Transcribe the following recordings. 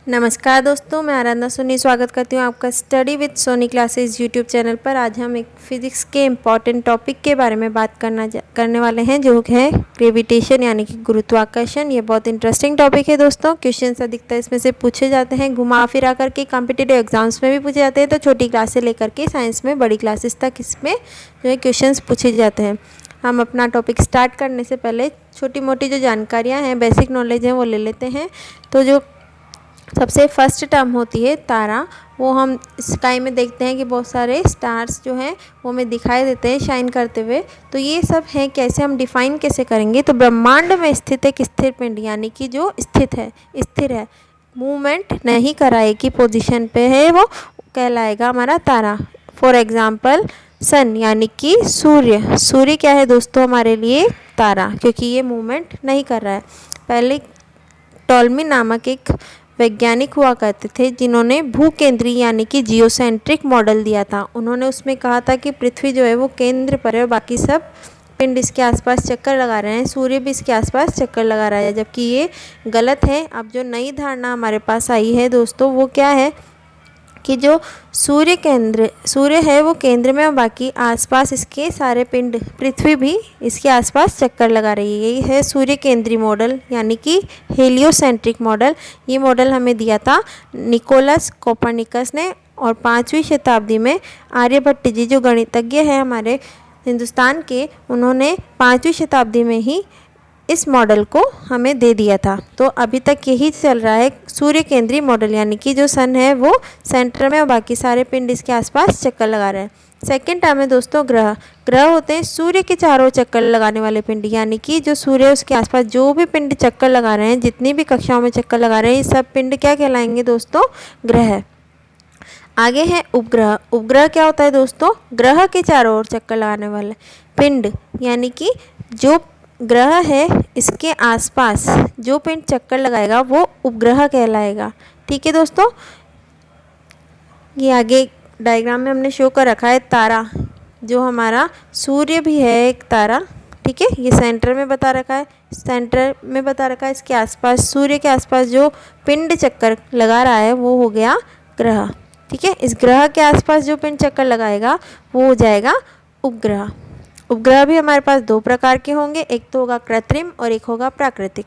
नमस्कार दोस्तों, मैं आराधना सोनी स्वागत करती हूँ आपका study with Sony classes YouTube channel पर। आज हम एक फिजिक्स के इम्पॉर्टेंट टॉपिक के बारे में बात करने वाले हैं, जो है ग्रेविटेशन यानी कि गुरुत्वाकर्षण। ये बहुत इंटरेस्टिंग टॉपिक है दोस्तों। क्वेश्चंस अधिकतर इसमें से पूछे जाते हैं, घुमा फिरा करके कॉम्पिटिटिव एग्जाम्स में भी पूछे जाते हैं। तो छोटी क्लास से लेकर के साइंस में बड़ी क्लासेस तक इसमें जो है क्वेश्चंस पूछे जाते हैं। हम अपना टॉपिक स्टार्ट करने से पहले छोटी मोटी जो जानकारियाँ हैं, बेसिक नॉलेज हैं, वो ले लेते हैं। तो जो सबसे फर्स्ट टर्म होती है तारा, वो हम स्काई में देखते हैं कि बहुत सारे स्टार्स जो हैं वो हमें दिखाई देते हैं शाइन करते हुए। तो ये सब हैं, कैसे हम डिफाइन कैसे करेंगे। तो ब्रह्मांड में स्थित एक स्थिर पिंड यानी कि जो स्थिर है, मूवमेंट नहीं करा एक ही पोजीशन पे है, वो कहलाएगा हमारा तारा। फॉर एग्जाम्पल सन यानी कि सूर्य क्या है दोस्तों हमारे लिए तारा, क्योंकि ये मूवमेंट नहीं कर रहा है। पहले टॉलमी नामक एक वैज्ञानिक हुआ करते थे, जिन्होंने भूकेंद्रीय यानी कि जियोसेंट्रिक मॉडल दिया था। उन्होंने उसमें कहा था कि पृथ्वी जो है वो केंद्र पर है और बाकी सब पिंड इसके आसपास चक्कर लगा रहे हैं, सूर्य भी इसके आसपास चक्कर लगा रहा है, जबकि ये गलत है। अब जो नई धारणा हमारे पास आई है दोस्तों, वो क्या है कि जो सूर्य है वो केंद्र में और बाकी आसपास इसके सारे पिंड, पृथ्वी भी इसके आसपास चक्कर लगा रही है। यही है सूर्य केंद्रीय मॉडल यानी कि हेलियोसेंट्रिक मॉडल। ये मॉडल हमें दिया था निकोलस कोपरनिकस ने, और 5वीं शताब्दी में आर्यभट्ट जी जो गणितज्ञ हैं हमारे हिंदुस्तान के, उन्होंने 5वीं शताब्दी में ही इस मॉडल को हमें दे दिया था। तो अभी तक यही चल रहा है सूर्य केंद्रीय मॉडल, यानी कि जो सन है वो सेंटर में और बाकी सारे पिंड इसके आसपास चक्कर लगा रहे हैं। सेकेंड टर्म है दोस्तों ग्रह होते हैं सूर्य के चारों चक्कर लगाने वाले पिंड, यानी कि जो सूर्य उसके आसपास जो भी पिंड चक्कर लगा रहे हैं, जितनी भी कक्षाओं में चक्कर लगा रहे हैं, ये सब पिंड क्या कहलाएंगे दोस्तों, ग्रह। आगे है उपग्रह। उपग्रह क्या होता है दोस्तों, ग्रह के चारों ओर चक्कर लगाने वाले पिंड, यानी कि जो ग्रह है इसके आसपास जो पिंड चक्कर लगाएगा वो उपग्रह कहलाएगा। ठीक है दोस्तों, ये आगे डायग्राम में हमने शो कर रखा है तारा, जो हमारा सूर्य भी है एक तारा। ठीक है, ये सेंटर में बता रखा है, इसके आसपास सूर्य के आसपास जो पिंड चक्कर लगा रहा है वो हो गया ग्रह। ठीक है, इस ग्रह के आसपास जो पिंड चक्कर लगाएगा वो हो जाएगा उपग्रह। उपग्रह भी हमारे पास दो प्रकार के होंगे, एक तो होगा कृत्रिम और एक होगा प्राकृतिक।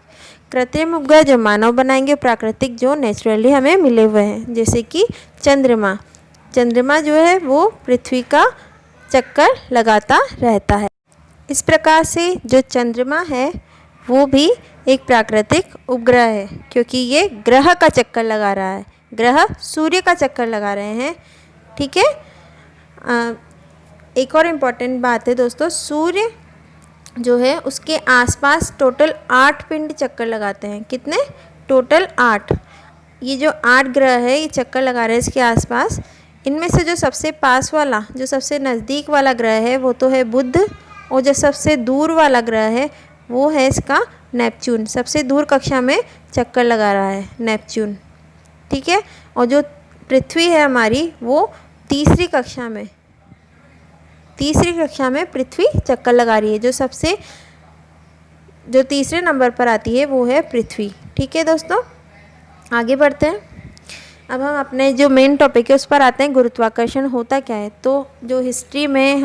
कृत्रिम उपग्रह जो मानव बनाएंगे, प्राकृतिक जो नेचुरली हमें मिले हुए हैं, जैसे कि चंद्रमा जो है वो पृथ्वी का चक्कर लगाता रहता है। इस प्रकार से जो चंद्रमा है वो भी एक प्राकृतिक उपग्रह है, क्योंकि ये ग्रह का चक्कर लगा रहा है, ग्रह सूर्य का चक्कर लगा रहे हैं। ठीक है, एक और इम्पॉर्टेंट बात है दोस्तों, सूर्य जो है उसके आसपास टोटल 8 पिंड चक्कर लगाते हैं। कितने? टोटल 8। ये जो 8 ग्रह है ये चक्कर लगा रहे हैं इसके आसपास। इनमें से जो सबसे पास वाला, जो सबसे नज़दीक वाला ग्रह है वो तो है बुध, और जो सबसे दूर वाला ग्रह है वो है इसका नेपच्यून। सबसे दूर कक्षा में चक्कर लगा रहा है नेपच्यून। ठीक है, और जो पृथ्वी है हमारी वो तीसरी कक्षा में पृथ्वी चक्कर लगा रही है। जो तीसरे नंबर पर आती है वो है पृथ्वी। ठीक है दोस्तों, आगे बढ़ते हैं। अब हम अपने जो मेन टॉपिक है उस पर आते हैं, गुरुत्वाकर्षण होता क्या है। तो जो हिस्ट्री में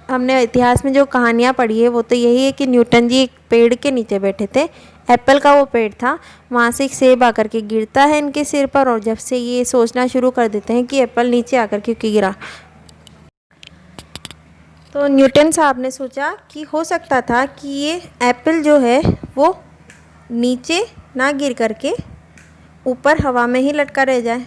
हमने इतिहास में जो कहानियाँ पढ़ी है वो तो यही है कि न्यूटन जी एक पेड़ के नीचे बैठे थे, एप्पल का वो पेड़ था, वहाँ से एक सेब आकर के गिरता है इनके सिर पर, और जब से ये सोचना शुरू कर देते हैं कि एप्पल नीचे आकर के क्यों गिरा। तो न्यूटन साहब ने सोचा कि हो सकता था कि ये एप्पल जो है वो नीचे ना गिर करके ऊपर हवा में ही लटका रह जाए।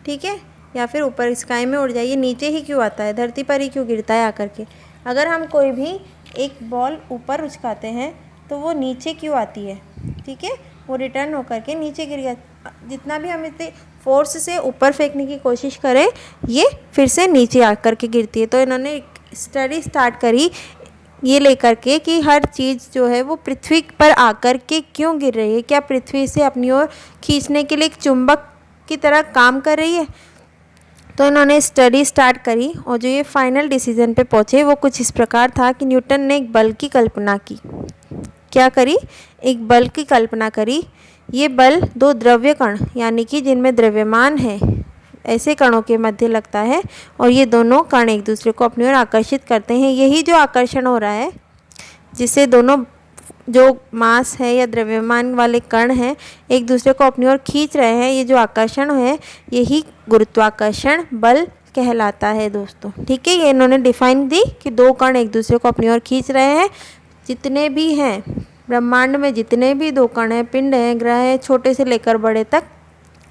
ठीक है, या फिर ऊपर स्काई में उड़ जाए। ये नीचे ही क्यों आता है, धरती पर ही क्यों गिरता है आकर के। अगर हम कोई भी एक बॉल ऊपर उछकाते हैं तो वो नीचे क्यों आती है। ठीक है, वो रिटर्न होकर के नीचे गिर गया। जितना भी हम इतने फोर्स से ऊपर फेंकने की कोशिश करें, ये फिर से नीचे आकर के गिरती है। तो इन्होंने स्टडी स्टार्ट करी ये लेकर के कि हर चीज़ जो है वो पृथ्वी पर आकर के क्यों गिर रही है, क्या पृथ्वी से अपनी ओर खींचने के लिए एक चुंबक की तरह काम कर रही है। तो इन्होंने स्टडी स्टार्ट करी और जो ये फाइनल डिसीजन पे पहुँचे वो कुछ इस प्रकार था कि न्यूटन ने एक बल की कल्पना की। क्या करी? एक बल की कल्पना करी। ये बल दो द्रव्य कण यानी कि जिनमें द्रव्यमान है ऐसे कणों के मध्य लगता है और ये दोनों कण एक दूसरे को अपनी ओर आकर्षित करते हैं। यही जो आकर्षण हो रहा है, जिससे दोनों जो मास है या द्रव्यमान वाले कण हैं एक दूसरे को अपनी ओर खींच रहे हैं, ये जो आकर्षण है यही गुरुत्वाकर्षण बल कहलाता है दोस्तों। ठीक है, ये इन्होंने डिफाइन दी कि दो कण एक दूसरे को अपनी ओर खींच रहे हैं। जितने भी हैं ब्रह्मांड में, जितने भी दो कण हैं, पिंड हैं, ग्रह हैं, छोटे से लेकर बड़े तक,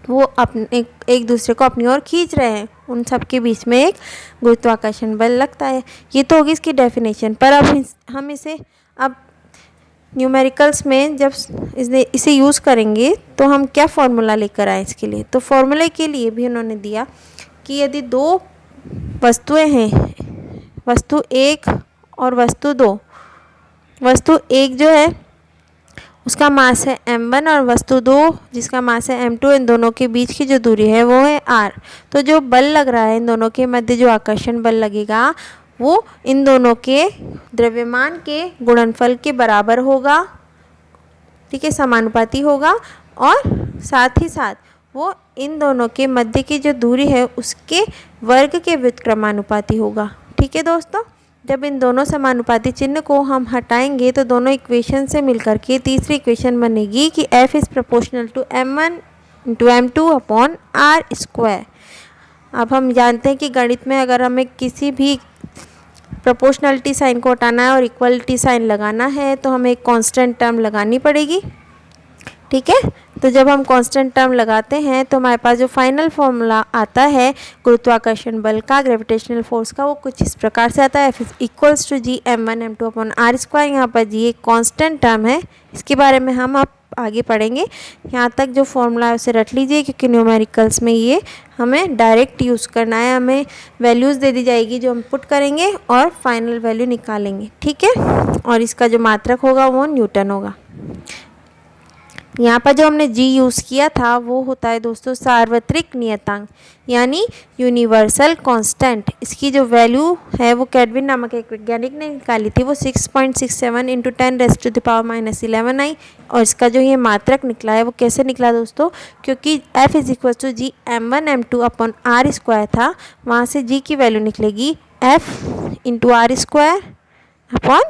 वो अपने एक दूसरे को अपनी ओर खींच रहे हैं। उन सब के बीच में एक गुरुत्वाकर्षण बल लगता है। ये तो होगी इसकी डेफिनेशन। पर अब हम इसे अब न्यूमेरिकल्स में जब इसे यूज़ करेंगे तो हम क्या फॉर्मूला लेकर आए इसके लिए। तो फॉर्मूले के लिए भी उन्होंने दिया कि यदि दो वस्तुएं हैं, वस्तु एक और वस्तु दो, वस्तु एक जो है उसका मास है m1 और वस्तु दो जिसका मास है m2, इन दोनों के बीच की जो दूरी है वो है r। तो जो बल लग रहा है इन दोनों के मध्य, जो आकर्षण बल लगेगा वो इन दोनों के द्रव्यमान के गुणनफल के बराबर होगा। ठीक है, समानुपाती होगा और साथ ही साथ वो इन दोनों के मध्य की जो दूरी है उसके वर्ग के व्युत्क्रमानुपाती होगा। ठीक है दोस्तों, जब इन दोनों समानुपाती चिन्ह को हम हटाएंगे तो दोनों इक्वेशन से मिलकर के तीसरी इक्वेशन बनेगी कि F is proportional to m1 into m2 upon r square. अब हम जानते हैं कि गणित में अगर हमें किसी भी प्रोपोर्शनलिटी साइन को हटाना है और इक्वलिटी साइन लगाना है तो हमें एक कांस्टेंट टर्म लगानी पड़ेगी। ठीक है, तो जब हम कांस्टेंट टर्म लगाते हैं तो हमारे पास जो फाइनल फॉर्मूला आता है गुरुत्वाकर्षण बल का, ग्रेविटेशनल फोर्स का, वो कुछ इस प्रकार से आता है। F equals to G m1 m2 upon r square. यहाँ पर जी एक कांस्टेंट टर्म है, इसके बारे में हम अब आगे पढ़ेंगे। यहाँ तक जो फॉर्मूला है उसे रट लीजिए क्योंकि न्यूमेरिकल्स में ये हमें डायरेक्ट यूज़ करना है। हमें वैल्यूज़ दे दी जाएगी जो हम पुट करेंगे और फाइनल वैल्यू निकालेंगे। ठीक है, और इसका जो मात्रक होगा वो न्यूटन होगा। यहाँ पर जो हमने जी यूज़ किया था वो होता है दोस्तों सार्वत्रिक नियतांक यानी यूनिवर्सल कांस्टेंट। इसकी जो वैल्यू है वो कैडविन नामक एक वैज्ञानिक ने निकाली थी, वो 6.67 इंटू 10⁻⁻11 आई। और इसका जो ये मात्रक निकला है वो कैसे निकला दोस्तों, क्योंकि F is equal to G m1 m2 upon r square था, वहाँ से जी की वैल्यू निकलेगी F into r square upon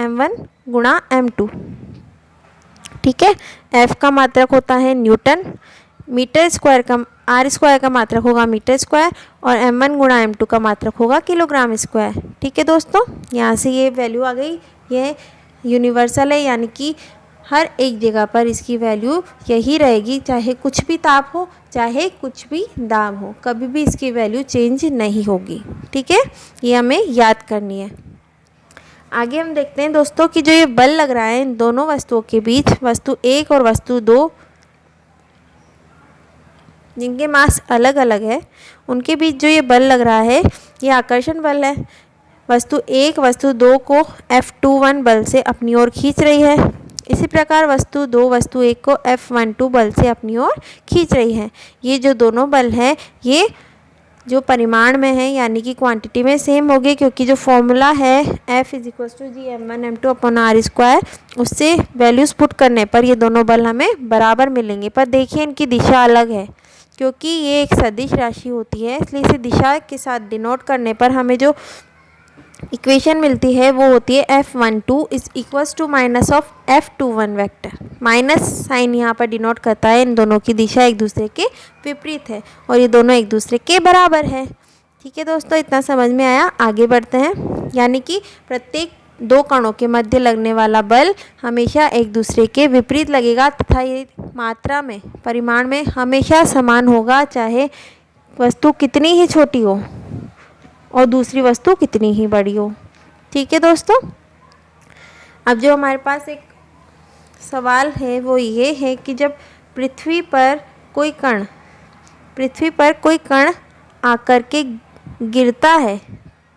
m1 गुणा m2। ठीक है, F का मात्रक होता है न्यूटन, मीटर स्क्वायर का r स्क्वायर का मात्रक होगा मीटर स्क्वायर और m1 गुणा m2 का मात्रक होगा किलोग्राम स्क्वायर। ठीक है दोस्तों, यहाँ से ये वैल्यू आ गई। ये यूनिवर्सल है यानी कि हर एक जगह पर इसकी वैल्यू यही रहेगी, चाहे कुछ भी ताप हो चाहे कुछ भी दाब हो, कभी भी इसकी वैल्यू चेंज नहीं होगी। ठीक है, ये हमें याद करनी है। आगे हम देखते हैं दोस्तों कि जो ये बल लग रहा है इन दोनों वस्तुओं के बीच, वस्तु एक और वस्तु दो जिनके मास अलग अलग है, उनके बीच जो ये बल लग रहा है ये आकर्षण बल है। वस्तु एक वस्तु दो को F21 बल से अपनी ओर खींच रही है। इसी प्रकार वस्तु दो वस्तु एक को F12 बल से अपनी ओर खींच रही है। ये जो दोनों बल हैं ये जो परिमाण में है यानी कि क्वांटिटी में सेम होगी, क्योंकि जो फॉर्मूला है F is equal to G m1 m2 upon r square, उससे वैल्यूज़ पुट करने पर ये दोनों बल हमें बराबर मिलेंगे। पर देखिए इनकी दिशा अलग है, क्योंकि ये एक सदिश राशि होती है, इसलिए इसे दिशा के साथ डिनोट करने पर हमें जो इक्वेशन मिलती है वो होती है F12 is equals to minus of F21 vector. Minus sign यहाँ पर डिनोट करता है इन दोनों की दिशा एक दूसरे के विपरीत है और ये दोनों एक दूसरे के बराबर है। ठीक है दोस्तों, इतना समझ में आया। आगे बढ़ते हैं। यानी कि प्रत्येक दो कणों के मध्य लगने वाला बल हमेशा एक दूसरे के विपरीत लगेगा तथा ये मात्रा में, परिमाण में हमेशा समान होगा, चाहे वस्तु कितनी ही छोटी हो और दूसरी वस्तु कितनी ही बड़ी हो। ठीक है दोस्तों, अब जो हमारे पास एक सवाल है वो ये है कि जब पृथ्वी पर कोई कण आकर के गिरता है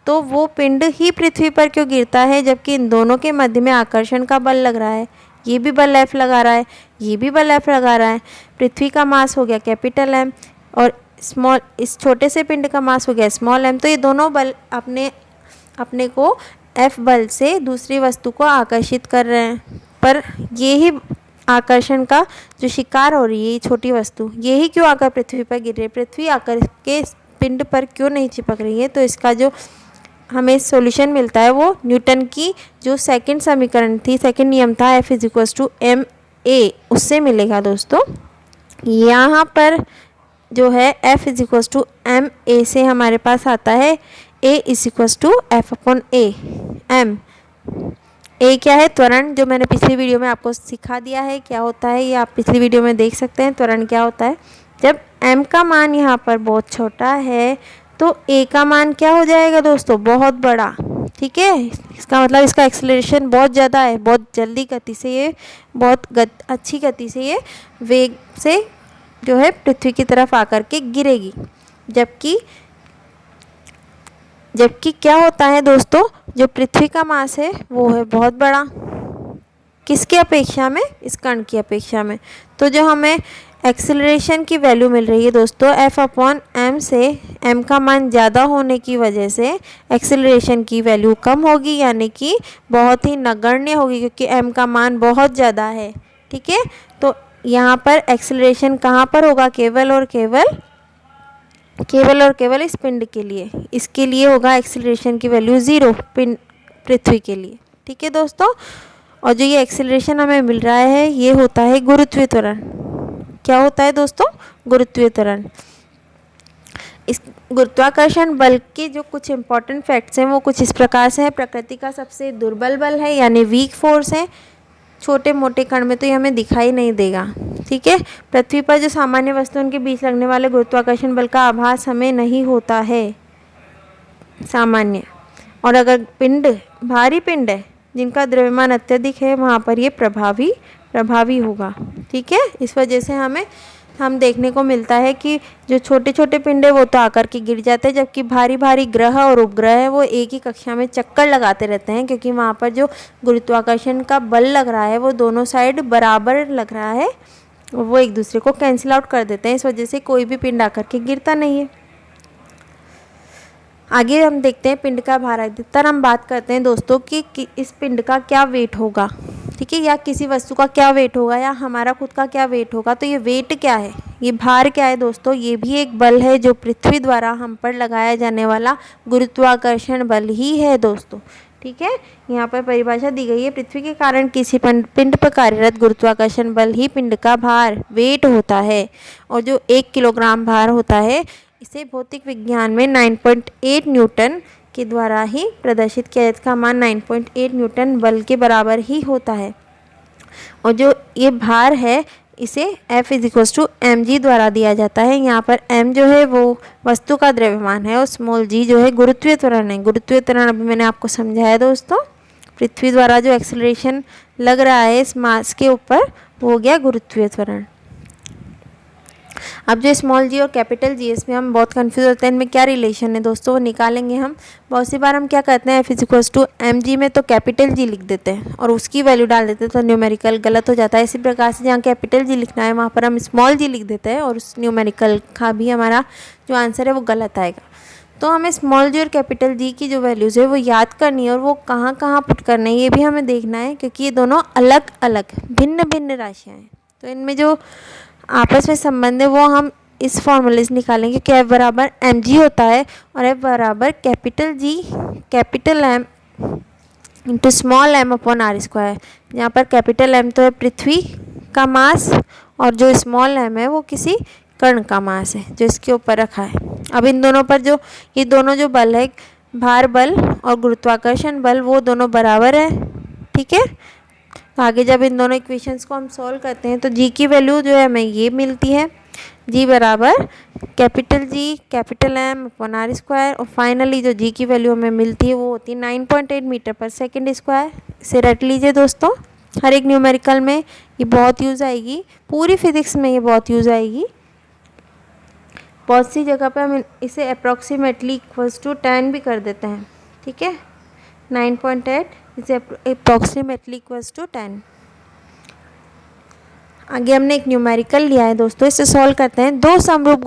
तो वो पिंड ही पृथ्वी पर क्यों गिरता है, जबकि इन दोनों के मध्य में आकर्षण का बल लग रहा है। ये भी बल F लगा रहा है, ये भी बल F लगा रहा है। पृथ्वी का मास हो गया कैपिटल M और स्मॉल, इस छोटे से पिंड का मास हो गया स्मॉल m। तो ये दोनों बल अपने को F बल से दूसरी वस्तु को आकर्षित कर रहे हैं। पर ये ही आकर्षण का जो शिकार हो रही है ये छोटी वस्तु, यही क्यों आकर पृथ्वी पर गिर रही है, पृथ्वी आकर के पिंड पर क्यों नहीं चिपक रही है। तो इसका जो हमें सॉल्यूशन मिलता है वो न्यूटन की जो सेकंड समीकरण थी, सेकंड नियम था F = ma, उससे मिलेगा दोस्तों। यहाँ पर जो है F = ma से हमारे पास आता है A = F/a। m ए क्या है, त्वरण, जो मैंने पिछली वीडियो में आपको सिखा दिया है क्या होता है, ये आप पिछली वीडियो में देख सकते हैं। त्वरण क्या होता है, जब m का मान यहाँ पर बहुत छोटा है तो a का मान क्या हो जाएगा दोस्तों, बहुत बड़ा। ठीक है, इसका मतलब इसका एक्सेलरेशन बहुत ज़्यादा है, बहुत जल्दी गति से ये, बहुत अच्छी गति से ये वेग से जो है पृथ्वी की तरफ आकर के गिरेगी। जबकि क्या होता है दोस्तों, जो पृथ्वी का मास है वो है बहुत बड़ा, किसकी अपेक्षा में, इस कण की अपेक्षा में। तो जो हमें एक्सेलरेशन की वैल्यू मिल रही है दोस्तों F/m से m का मान ज़्यादा होने की वजह से एक्सेलरेशन की वैल्यू कम होगी, यानी कि बहुत ही नगण्य होगी, क्योंकि m का मान बहुत ज़्यादा है। ठीक है, तो यहाँ पर एक्सेलरेशन कहाँ पर होगा, केवल और केवल इस पिंड के लिए, इसके लिए होगा एक्सेलरेशन की वैल्यू 0 पिंड पृथ्वी के लिए। ठीक है दोस्तों, और जो ये एक्सेलरेशन हमें मिल रहा है ये होता है गुरुत्वीय त्वरण। क्या होता है दोस्तों, गुरुत्वीय त्वरण। इस गुरुत्वाकर्षण बल के जो कुछ इंपॉर्टेंट फैक्ट्स हैं वो कुछ इस प्रकार से है। प्रकृति का सबसे दुर्बल बल है, यानी वीक फोर्स है। छोटे मोटे कण में तो ये हमें दिखाई नहीं देगा। ठीक है, पृथ्वी पर जो सामान्य वस्तुओं के बीच लगने वाले गुरुत्वाकर्षण बल का आभास हमें नहीं होता है सामान्य। और अगर भारी पिंड है जिनका द्रव्यमान अत्यधिक है, वहाँ पर ये प्रभावी होगा। ठीक है, इस वजह से हम देखने को मिलता है कि जो छोटे छोटे पिंड है वो तो आकर के गिर जाते हैं, जबकि भारी भारी ग्रह और उपग्रह है वो एक ही कक्षा में चक्कर लगाते रहते हैं, क्योंकि वहाँ पर जो गुरुत्वाकर्षण का बल लग रहा है वो दोनों साइड बराबर लग रहा है, वो एक दूसरे को कैंसिल आउट कर देते हैं। इस वजह से कोई भी पिंड आकर के गिरता नहीं है। आगे हम देखते हैं पिंड का भार। अधिकतर हम बात करते हैं दोस्तों कि इस पिंड का क्या वेट होगा। ठीक है, या किसी वस्तु का क्या वेट होगा, या हमारा खुद का क्या वेट होगा। तो ये वेट क्या है, ये भार क्या है दोस्तों, ये भी एक बल है जो पृथ्वी द्वारा हम पर लगाया जाने वाला गुरुत्वाकर्षण बल ही है दोस्तों। ठीक है, यहाँ पर परिभाषा दी गई है, पृथ्वी के कारण किसी पिंड पर कार्यरत गुरुत्वाकर्षण बल ही पिंड का भार वेट होता है। और जो 1 किलोग्राम भार होता है इसे भौतिक विज्ञान में 9.8 न्यूटन के द्वारा ही प्रदर्शित किया जाता है। इसका मान 9.8 न्यूटन बल के बराबर ही होता है। और जो ये भार है इसे F = mg द्वारा दिया जाता है। यहाँ पर m जो है वो वस्तु का द्रव्यमान है और स्मॉल g जो है गुरुत्वीय त्वरण है। गुरुत्वीय त्वरण अभी मैंने आपको समझाया दोस्तों, पृथ्वी द्वारा जो एक्सेलरेशन लग रहा है इस मास के ऊपर वो हो गया गुरुत्वीय त्वरण। अब जो स्मॉल जी और कैपिटल जी, इसमें हम बहुत कंफ्यूज होते हैं, इनमें क्या रिलेशन है दोस्तों, वो निकालेंगे हम। बहुत सी बार हम क्या करते हैं, F = mg में तो कैपिटल जी लिख देते हैं और उसकी वैल्यू डाल देते हैं, तो न्यूमेरिकल गलत हो जाता है। इसी प्रकार से जहाँ कैपिटल जी लिखना है वहाँ पर हम स्मॉल जी लिख देते हैं और उस न्यूमेरिकल का भी हमारा जो आंसर है वो गलत आएगा। तो हमें स्मॉल जी और कैपिटल जी की जो वैल्यूज़ है वो याद करनी है और वो कहाँ कहाँ पुट करना है ये भी हमें देखना है, क्योंकि ये दोनों अलग अलग भिन्न भिन्न राशियाँ हैं। तो इनमें जो आपस में संबंध है वो हम इस फॉर्मूले से निकालेंगे कि F बराबर mg होता है और F बराबर capital G capital M into small m/r²। यहाँ पर कैपिटल M तो है पृथ्वी का मास और जो स्मॉल m है वो किसी कण का मास है जो इसके ऊपर रखा है। अब इन दोनों पर जो ये दोनों जो बल है, भार बल और गुरुत्वाकर्षण बल, वो दोनों बराबर है। ठीक है, तो आगे जब इन दोनों इक्वेशंस को हम सॉल्व करते हैं तो जी की वैल्यू जो है हमें ये मिलती है, जी बराबर कैपिटल जी कैपिटल m/r²। और फाइनली जो जी की वैल्यू हमें मिलती है वो होती है 9.8 मीटर/सेकंड²। इसे रट लीजिए दोस्तों, हर एक न्यूमेरिकल में ये बहुत यूज़ आएगी, पूरी फिजिक्स में ये बहुत यूज़ आएगी। बहुत सी जगह पे हम इसे अप्रॉक्सीमेटली = 10 भी कर देते हैं। ठीक है, 9.8 इसे अप्रॉक्सीमेटली = 10। आगे हमने एक न्यूमेरिकल लिया है दोस्तों, इसे सॉल्व करते हैं। दो समरूप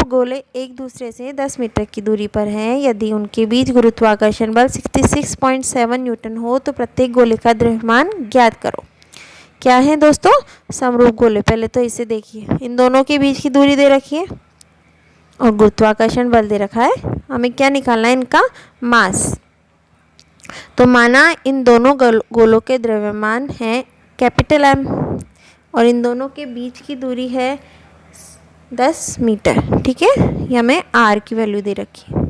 गोले एक दूसरे से 10 मीटर की दूरी पर हैं। यदि उनके बीच गुरुत्वाकर्षण बल 66.7 न्यूटन हो तो प्रत्येक गोले का द्रव्यमान ज्ञात करो। क्या है दोस्तों, समरूप गोले। पहले तो इसे देखिए, इन दोनों के बीच की दूरी दे रखी है और गुरुत्वाकर्षण बल दे रखा है। हमें क्या निकालना है, इनका मास। तो माना इन दोनों गोलों के द्रव्यमान है कैपिटल M और इन दोनों के बीच की दूरी है 10 मीटर। ठीक है, ये हमें R की वैल्यू दे रखी है।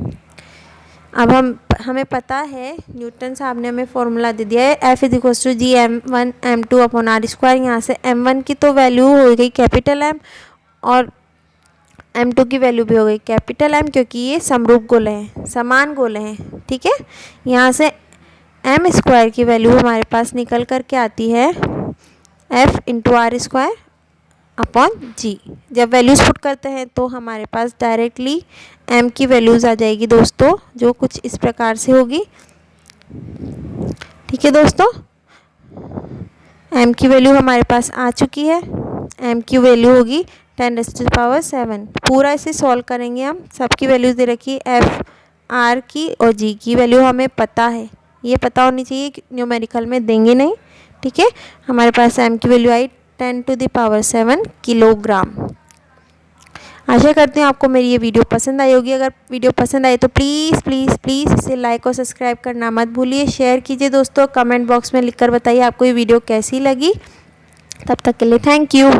अब हमें पता है, न्यूटन साहब ने हमें फॉर्मूला दे दिया है, F=G m1m2/r²। यहाँ से m1 की तो वैल्यू हो गई कैपिटल M और m2 की वैल्यू भी हो गई कैपिटल M, क्योंकि ये समरूप गोले हैं, समान गोले हैं। ठीक है, यहाँ से m² की वैल्यू हमारे पास निकल कर के आती है F×r²/g। जब वैल्यूज़ पुट करते हैं तो हमारे पास डायरेक्टली m की वैल्यूज़ आ जाएगी दोस्तों, जो कुछ इस प्रकार से होगी। ठीक है दोस्तों, m की वैल्यू हमारे पास आ चुकी है। m की वैल्यू होगी 10⁻⁷। पूरा इसे सॉल्व करेंगे हम, सबकी वैल्यूज़ दे रखी है, F, R की और G की वैल्यू हमें पता है, ये पता होनी चाहिए कि न्यूमेरिकल में देंगे नहीं। ठीक है, हमारे पास m की वैल्यू आई 10⁻⁷ किलोग्राम। आशा करती हूँ आपको मेरी ये वीडियो पसंद आई होगी। अगर वीडियो पसंद आई तो प्लीज़ प्लीज़ प्लीज़ इसे लाइक और सब्सक्राइब करना मत भूलिए। शेयर कीजिए दोस्तों, कमेंट बॉक्स में लिखकर बताइए आपको ये वीडियो कैसी लगी। तब तक के लिए थैंक यू।